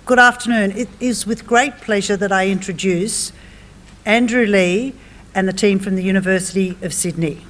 Good afternoon. It is with great pleasure that I introduce Andrew Lee and the team from the University of Sydney.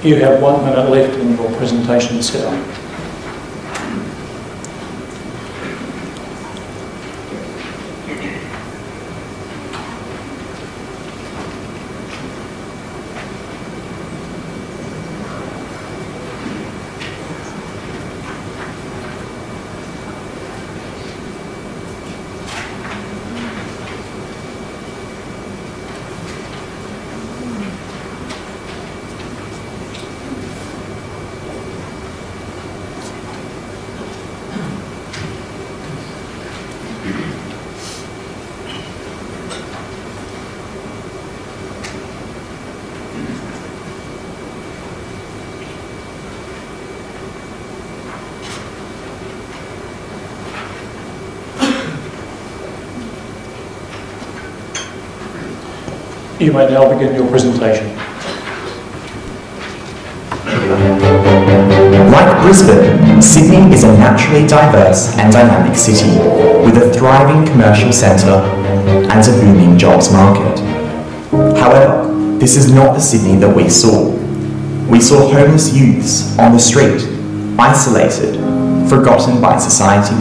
You have 1 minute left in your presentation, Sarah. You may now begin your presentation. Like Brisbane, Sydney is a naturally diverse and dynamic city with a thriving commercial centre and a booming jobs market. However, this is not the Sydney that we saw. We saw homeless youths on the street, isolated, forgotten by society.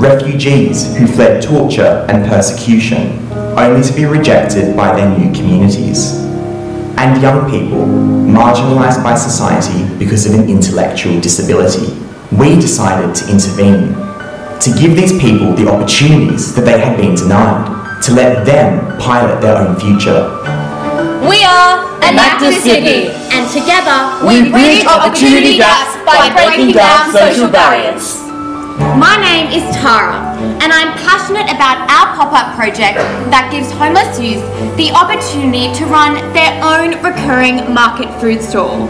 Refugees who fled torture and persecution only to be rejected by their new communities. And young people marginalised by society because of an intellectual disability. We decided to intervene, to give these people the opportunities that they had been denied, to let them pilot their own future. We are Enactus Sydney, and together we bridge opportunity gaps by breaking down social barriers. My name is Tara, and I'm passionate about our pop-up project that gives homeless youth the opportunity to run their own recurring market food stall.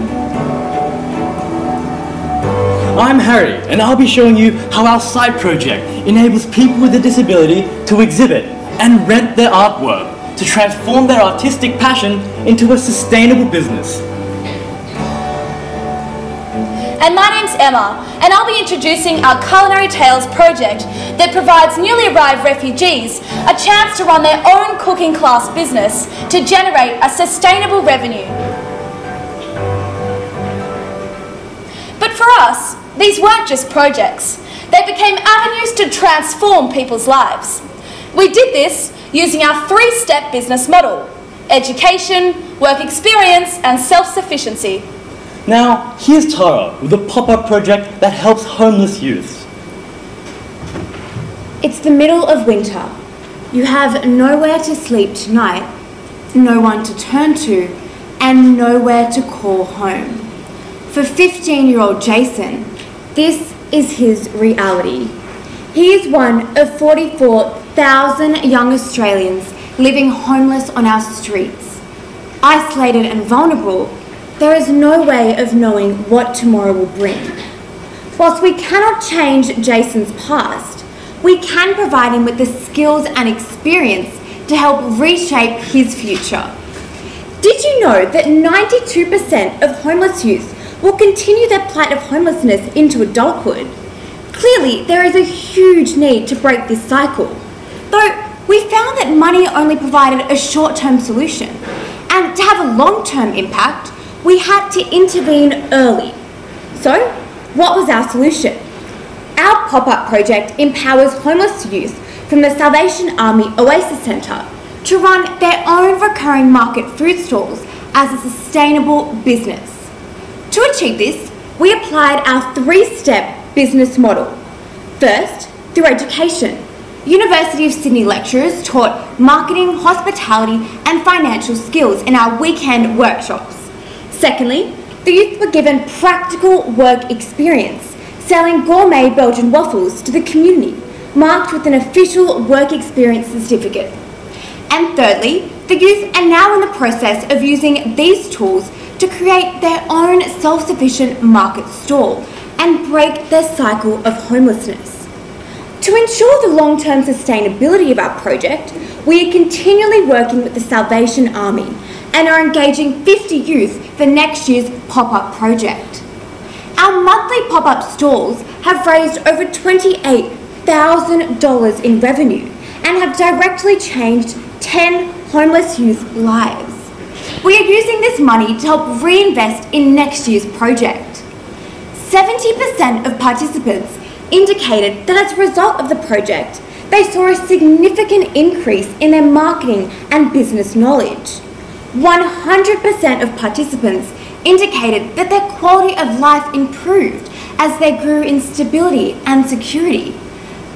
I'm Harry, and I'll be showing you how our side project enables people with a disability to exhibit and rent their artwork to transform their artistic passion into a sustainable business. And my name's Emma, and I'll be introducing our Culinary Tales project that provides newly arrived refugees a chance to run their own cooking class business to generate a sustainable revenue. for us, these weren't just projects. They became avenues to transform people's lives. We did this using our three-step business model: education, work experience, and self-sufficiency. Now, here's Tara with a pop-up project that helps homeless youths. It's the middle of winter. You have nowhere to sleep tonight, no one to turn to, and nowhere to call home. For 15-year-old Jason, this is his reality. He is one of 44,000 young Australians living homeless on our streets. Isolated and vulnerable, there is no way of knowing what tomorrow will bring. Whilst we cannot change Jason's past, we can provide him with the skills and experience to help reshape his future. Did you know that 92% of homeless youth will continue their plight of homelessness into adulthood? Clearly, there is a huge need to break this cycle. Though we found that money only provided a short-term solution, and to have a long-term impact, we had to intervene early. So, what was our solution? Our pop-up project empowers homeless youth from the Salvation Army Oasis Centre to run their own recurring market food stalls as a sustainable business. To achieve this, we applied our three-step business model. First, through education. University of Sydney lecturers taught marketing, hospitality and financial skills in our weekend workshops. Secondly, the youth were given practical work experience, selling gourmet Belgian waffles to the community, marked with an official work experience certificate. And thirdly, the youth are now in the process of using these tools to create their own self-sufficient market stall and break their cycle of homelessness. To ensure the long-term sustainability of our project, we are continually working with the Salvation Army and are engaging 50 youth for next year's pop-up project. Our monthly pop-up stalls have raised over $28,000 in revenue and have directly changed 10 homeless youth's lives. We are using this money to help reinvest in next year's project. 70% of participants indicated that as a result of the project, they saw a significant increase in their marketing and business knowledge. 100% of participants indicated that their quality of life improved as they grew in stability and security.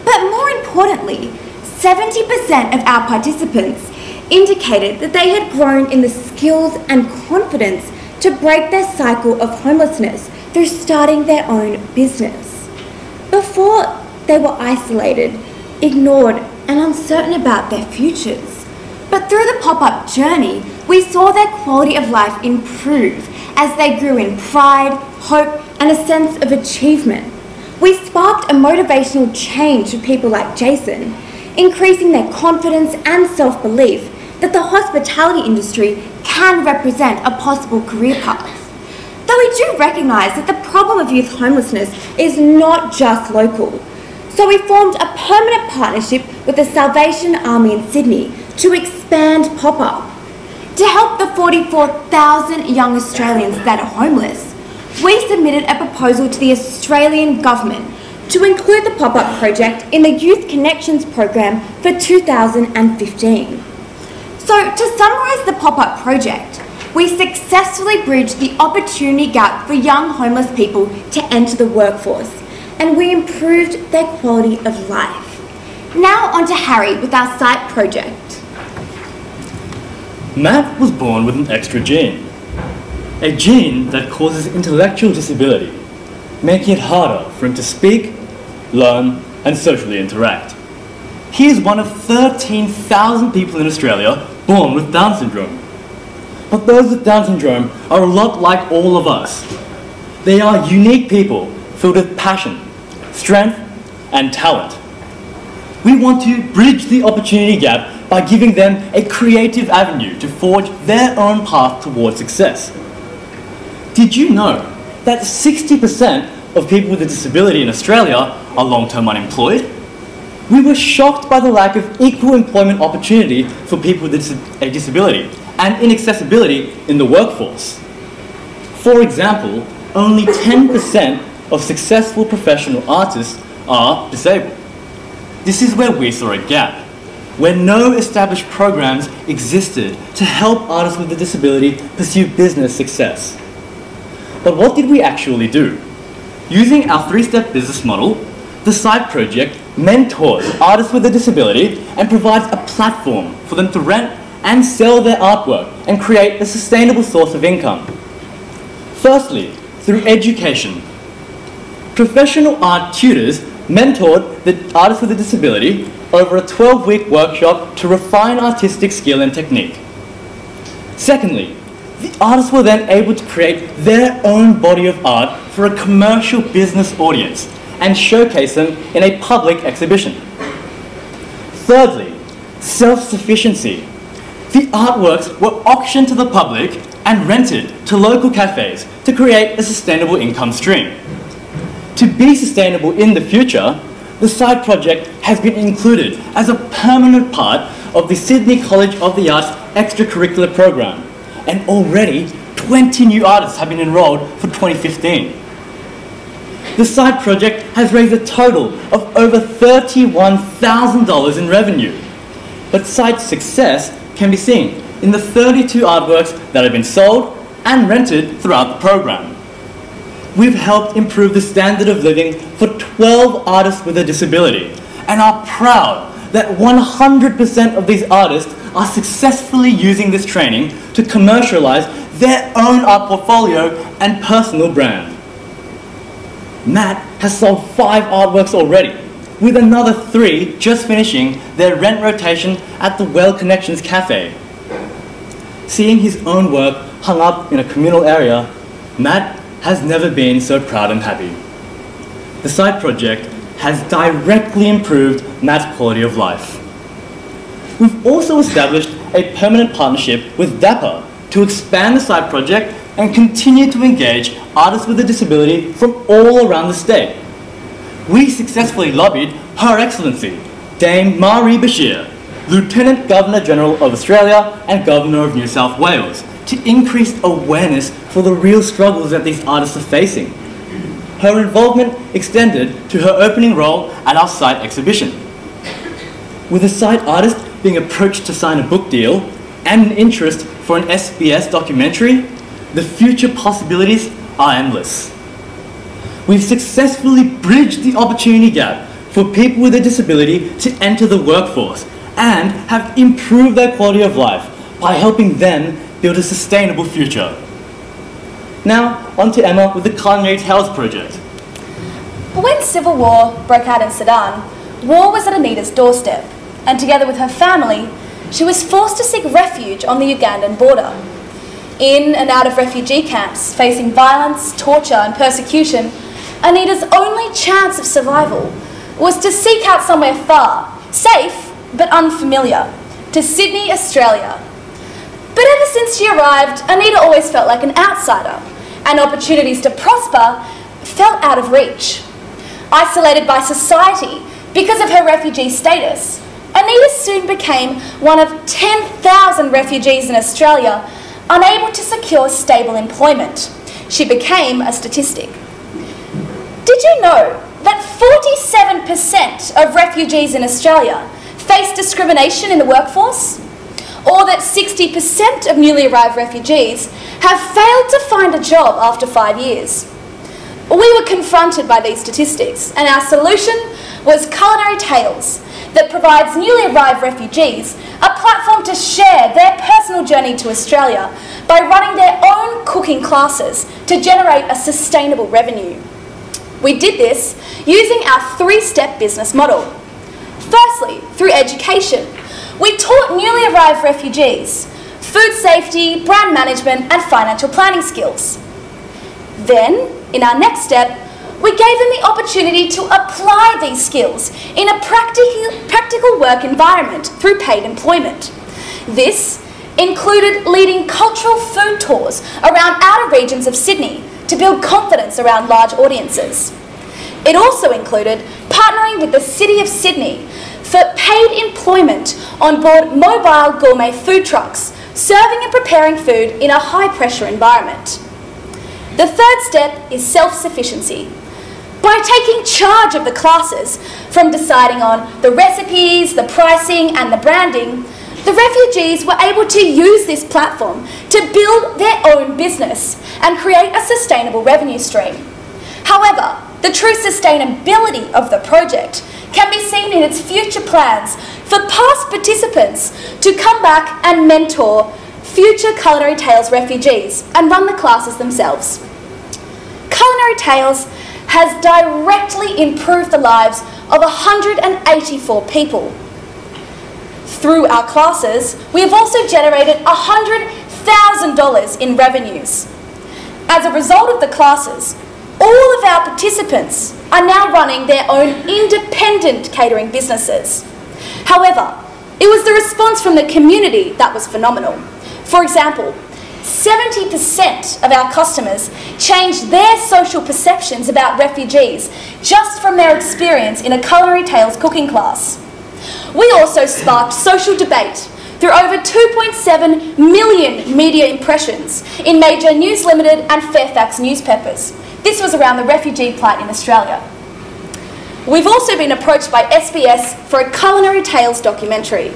But more importantly, 70% of our participants indicated that they had grown in the skills and confidence to break their cycle of homelessness through starting their own business. Before, they were isolated, ignored, and uncertain about their futures. But through the pop-up journey, we saw their quality of life improve as they grew in pride, hope, and a sense of achievement. We sparked a motivational change for people like Jason, increasing their confidence and self-belief that the hospitality industry can represent a possible career path. Though we do recognise that the problem of youth homelessness is not just local, so we formed a permanent partnership with the Salvation Army in Sydney to expand pop-up. To help the 44,000 young Australians that are homeless, we submitted a proposal to the Australian Government to include the pop-up project in the Youth Connections program for 2015. So, to summarise the pop-up project, we successfully bridged the opportunity gap for young homeless people to enter the workforce, and we improved their quality of life. Now on to Harry with our site project. Matt was born with an extra gene, a gene that causes intellectual disability, making it harder for him to speak, learn, and socially interact. He is one of 13,000 people in Australia born with Down syndrome. But those with Down syndrome are a lot like all of us. They are unique people filled with passion, strength, and talent. We want to bridge the opportunity gap by giving them a creative avenue to forge their own path towards success. Did you know that 60% of people with a disability in Australia are long-term unemployed? We were shocked by the lack of equal employment opportunity for people with a disability and inaccessibility in the workforce. For example, only 10% of successful professional artists are disabled. This is where we saw a gap, where no established programs existed to help artists with a disability pursue business success. But what did we actually do? Using our three-step business model, the side project mentors artists with a disability and provides a platform for them to rent and sell their artwork and create a sustainable source of income. Firstly, through education. Professional art tutors mentored the artists with a disability over a 12-week workshop to refine artistic skill and technique. Secondly, the artists were then able to create their own body of art for a commercial business audience and showcase them in a public exhibition. Thirdly, self-sufficiency. The artworks were auctioned to the public and rented to local cafes to create a sustainable income stream. To be sustainable in the future, the side project has been included as a permanent part of the Sydney College of the Arts extracurricular program, and already 20 new artists have been enrolled for 2015. The side project has raised a total of over $31,000 in revenue, but side success can be seen in the 32 artworks that have been sold and rented throughout the program. We've helped improve the standard of living for 12 artists with a disability and are proud that 100% of these artists are successfully using this training to commercialize their own art portfolio and personal brand. Matt has sold 5 artworks already, with another 3 just finishing their rent rotation at the Well Connections Cafe. Seeing his own work hung up in a communal area, Matt has never been so proud and happy. The side project has directly improved Matt's quality of life. We've also established a permanent partnership with DAPA to expand the side project and continue to engage artists with a disability from all around the state. We successfully lobbied Her Excellency, Dame Marie Bashir, Lieutenant Governor General of Australia and Governor of New South Wales, to increase awareness for the real struggles that these artists are facing. Her involvement extended to her opening role at our site exhibition. With a site artist being approached to sign a book deal and an interest for an SBS documentary, the future possibilities are endless. We've successfully bridged the opportunity gap for people with a disability to enter the workforce and have improved their quality of life by helping them build a sustainable future. Now, on to Emma with the Culinary Tales project. When civil war broke out in Sudan, war was at Anita's doorstep, and together with her family, she was forced to seek refuge on the Ugandan border. In and out of refugee camps, facing violence, torture and persecution, Anita's only chance of survival was to seek out somewhere far, safe but unfamiliar, to Sydney, Australia. But ever since she arrived, Anita always felt like an outsider, and opportunities to prosper felt out of reach. Isolated by society because of her refugee status, Anita soon became one of 10,000 refugees in Australia unable to secure stable employment. She became a statistic. Did you know that 47% of refugees in Australia face discrimination in the workforce? Or that 60% of newly arrived refugees have failed to find a job after 5 years? We were confronted by these statistics, and our solution was Culinary Tales, that provides newly arrived refugees a platform to share their personal journey to Australia by running their own cooking classes to generate a sustainable revenue. We did this using our 3-step business model. Firstly, through education, we taught newly arrived refugees food safety, brand management and financial planning skills. Then, in our next step, we gave them the opportunity to apply these skills in a practical work environment through paid employment. This included leading cultural food tours around outer regions of Sydney to build confidence around large audiences. It also included partnering with the City of Sydney for paid employment on board mobile gourmet food trucks, serving and preparing food in a high-pressure environment. The third step is self-sufficiency. By taking charge of the classes, from deciding on the recipes, the pricing and the branding, the refugees were able to use this platform to build their own business and create a sustainable revenue stream. However, the true sustainability of the project can be seen in its future plans for past participants to come back and mentor future Culinary Tales refugees and run the classes themselves. Culinary Tales has directly improved the lives of 184 people. Through our classes, we have also generated $100,000 in revenues. As a result of the classes, all of our participants are now running their own independent catering businesses. However, it was the response from the community that was phenomenal. For example, 70% of our customers changed their social perceptions about refugees just from their experience in a Culinary Tales cooking class. We also sparked social debate through over 2.7 million media impressions in major News Limited and Fairfax newspapers. This was around the refugee plight in Australia. We've also been approached by SBS for a Culinary Tales documentary.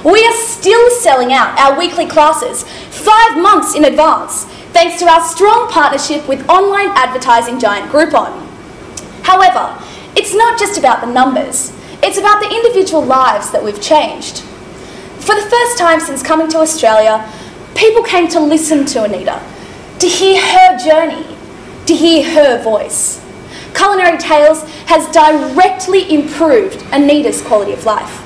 We are still selling out our weekly classes 5 months in advance, thanks to our strong partnership with online advertising giant Groupon. However, it's not just about the numbers, it's about the individual lives that we've changed. For the first time since coming to Australia, people came to listen to Anita, to hear her journey, to hear her voice. Culinary Tales has directly improved Anita's quality of life.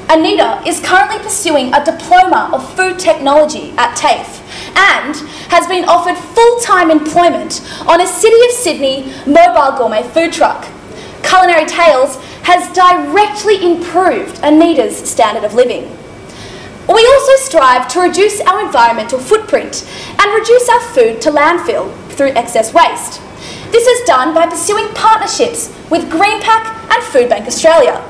Anita is currently pursuing a diploma of food technology at TAFE and has been offered full-time employment on a City of Sydney mobile gourmet food truck. Culinary Tales has directly improved Anita's standard of living. We also strive to reduce our environmental footprint and reduce our food to landfill through excess waste. This is done by pursuing partnerships with GreenPack and Foodbank Australia.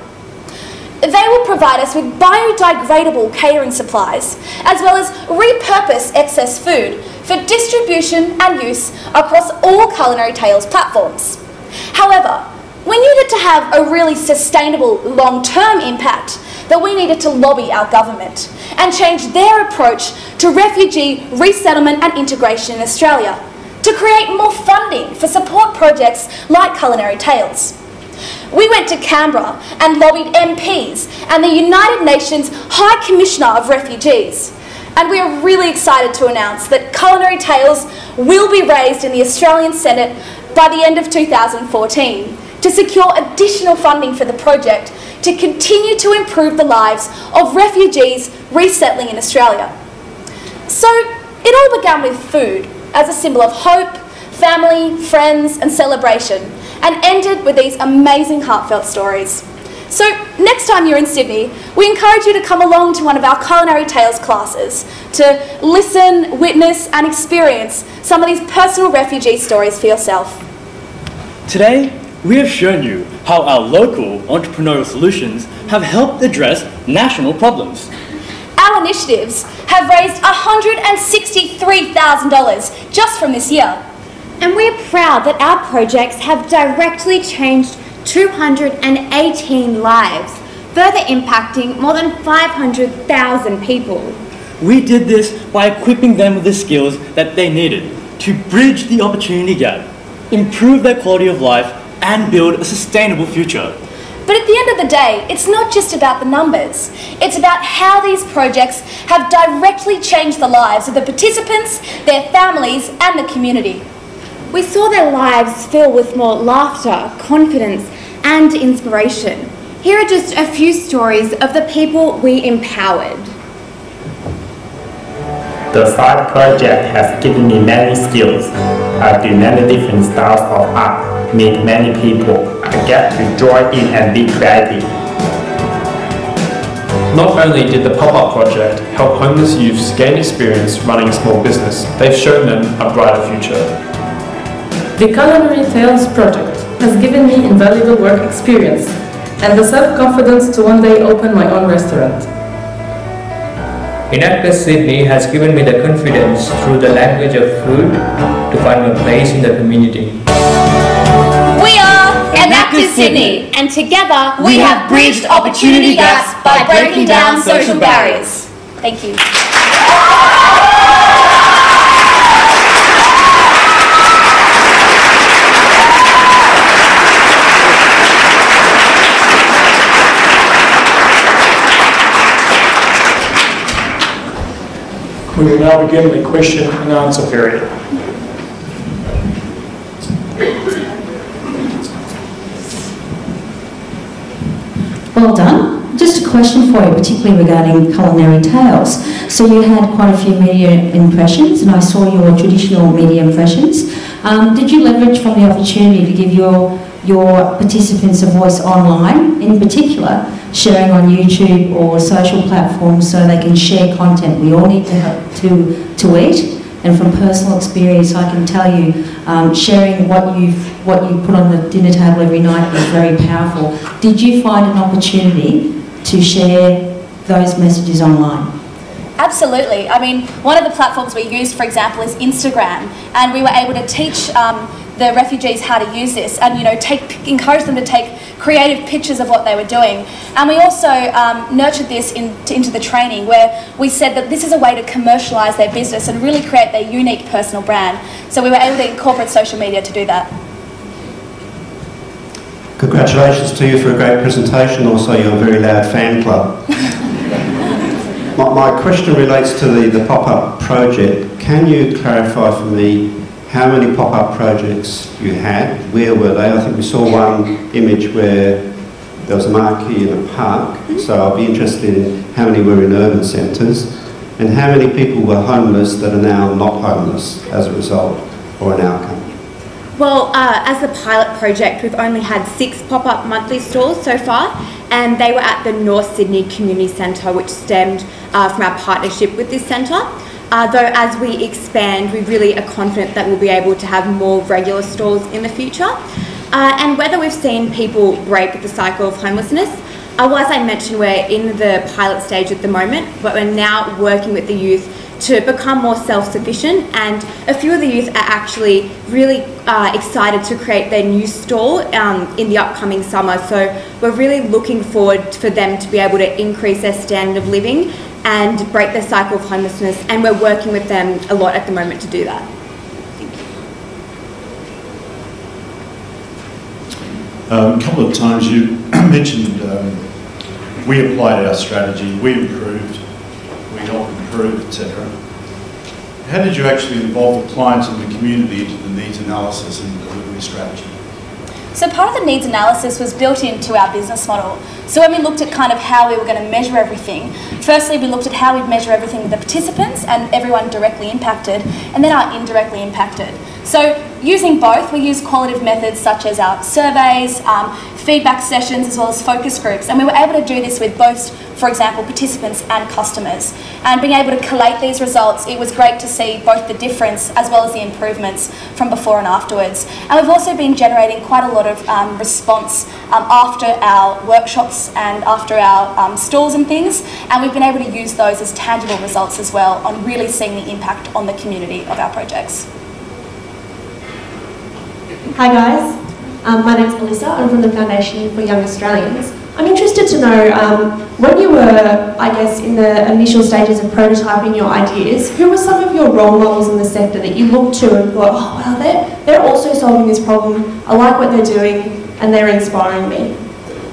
They will provide us with biodegradable catering supplies, as well as repurpose excess food for distribution and use across all Culinary Tales platforms. However, we needed to have a really sustainable long-term impact that we needed to lobby our government and change their approach to refugee resettlement and integration in Australia to create more funding for support projects like Culinary Tales. We went to Canberra and lobbied MPs and the United Nations High Commissioner of Refugees. And we are really excited to announce that Culinary Tales will be raised in the Australian Senate by the end of 2014 to secure additional funding for the project to continue to improve the lives of refugees resettling in Australia. So it all began with food as a symbol of hope, family, friends and celebration, and ended with these amazing heartfelt stories. So next time you're in Sydney, we encourage you to come along to one of our Culinary Tales classes to listen, witness and experience some of these personal refugee stories for yourself. Today, we have shown you how our local entrepreneurial solutions have helped address national problems. Our initiatives have raised $163,000 just from this year. And we're proud that our projects have directly changed 218 lives, further impacting more than 500,000 people. We did this by equipping them with the skills that they needed to bridge the opportunity gap, improve their quality of life, and build a sustainable future. But at the end of the day, it's not just about the numbers. It's about how these projects have directly changed the lives of the participants, their families, and the community. We saw their lives fill with more laughter, confidence, and inspiration. Here are just a few stories of the people we empowered. The side project has given me many skills. I do many different styles of art, meet many people. I get to join in and be creative. Not only did the pop-up project help homeless youths gain experience running a small business, they've shown them a brighter future. The Culinary Tales project has given me invaluable work experience and the self-confidence to one day open my own restaurant. Enactus Sydney has given me the confidence through the language of food to find my place in the community. Enactus Sydney, and together we have bridged opportunity gaps by breaking down social barriers. Thank you. We will now begin the question and answer period. Well done. Just a question for you, particularly regarding culinary tales. So you had quite a few media impressions, and I saw your traditional media impressions. Did you leverage from the opportunity to give your participants a voice online, in particular, sharing on YouTube or social platforms so they can share content? We all need to eat, and from personal experience I can tell you, sharing what you put on the dinner table every night is very powerful. Did you find an opportunity to share those messages online? Absolutely. I mean, one of the platforms we used, for example, is Instagram, and we were able to teach the refugees how to use this, and encourage them to take creative pictures of what they were doing. And we also nurtured this into the training, where we said that this is a way to commercialise their business and really create their unique personal brand. So we were able to incorporate social media to do that. Congratulations to you for a great presentation, also your very loud fan club. My question relates to the pop-up project. Can you clarify for me how many pop-up projects you had? Where were they? I think we saw one image where there was a marquee in a park, so I'll be interested in how many were in urban centres, and how many people were homeless that are now not homeless as a result or an outcome. Well, as a pilot project, we've only had 6 pop-up monthly stores so far, and they were at the North Sydney Community Centre, which stemmed from our partnership with this centre. Though as we expand, we really are confident that we'll be able to have more regular stores in the future. And whether we've seen people break the cycle of homelessness, well, as I mentioned, we're in the pilot stage at the moment, but we're now working with the youth to become more self-sufficient, and a few of the youth are actually really excited to create their new store in the upcoming summer. So we're really looking forward for them to be able to increase their standard of living and break the cycle of homelessness, and we're working with them a lot at the moment to do that. A couple of times you mentioned we applied our strategy, we improved, we helped improve, etc. How did you actually involve the clients and the community into the needs analysis and delivery strategy? So part of the needs analysis was built into our business model. So when we looked at kind of how we were going to measure everything, firstly we looked at how we'd measure everything with the participants and everyone directly impacted, and then our indirectly impacted. So using both, we use qualitative methods such as our surveys, feedback sessions, as well as focus groups, and we were able to do this with both, for example, participants and customers. And being able to collate these results, it was great to see both the difference as well as the improvements from before and afterwards. And we've also been generating quite a lot of response after our workshops and after our stalls and things, and we've been able to use those as tangible results as well on really seeing the impact on the community of our projects. Hi guys, my name's Melissa. I'm from the Foundation for Young Australians. I'm interested to know, when you were, I guess, in the initial stages of prototyping your ideas, who were some of your role models in the sector that you looked to and thought, oh wow, they're also solving this problem, I like what they're doing, and they're inspiring me?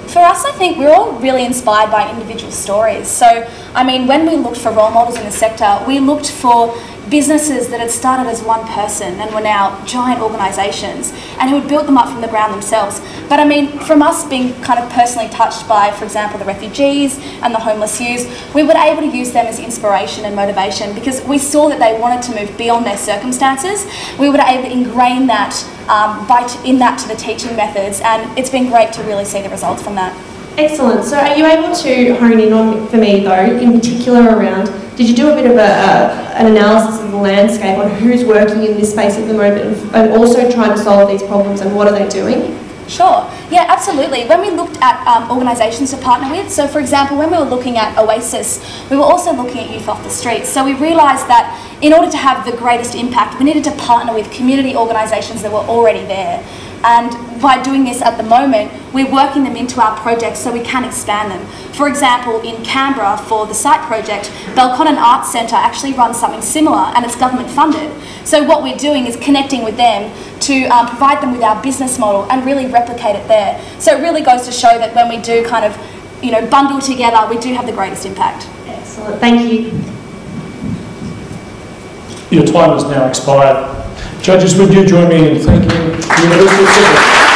For us, I think we're all really inspired by individual stories. So, I mean, when we looked for role models in the sector, we looked for businesses that had started as one person and were now giant organisations, and who had built them up from the ground themselves. But I mean, from us being kind of personally touched by, for example, the refugees and the homeless youth, we were able to use them as inspiration and motivation, because we saw that they wanted to move beyond their circumstances. We were able to ingrain that to the teaching methods, and it's been great to really see the results from that. Excellent. So are you able to hone in on, for me though, in particular around, did you do a bit of an analysis of the landscape on who's working in this space at the moment, and also trying to solve these problems, and what are they doing? Sure, yeah, absolutely. When we looked at organisations to partner with, so for example, when we were looking at Oasis, we were also looking at youth off the streets. So we realised that in order to have the greatest impact, we needed to partner with community organisations that were already there. And by doing this at the moment, we're working them into our projects so we can expand them. For example, in Canberra for the site project, Belconnen Arts Centre actually runs something similar and it's government funded. So what we're doing is connecting with them to provide them with our business model and really replicate it there. So it really goes to show that when we do kind of, bundle together, we do have the greatest impact. Excellent, thank you. Your time has now expired. Judges, would you join me in thanking the University of Sydney?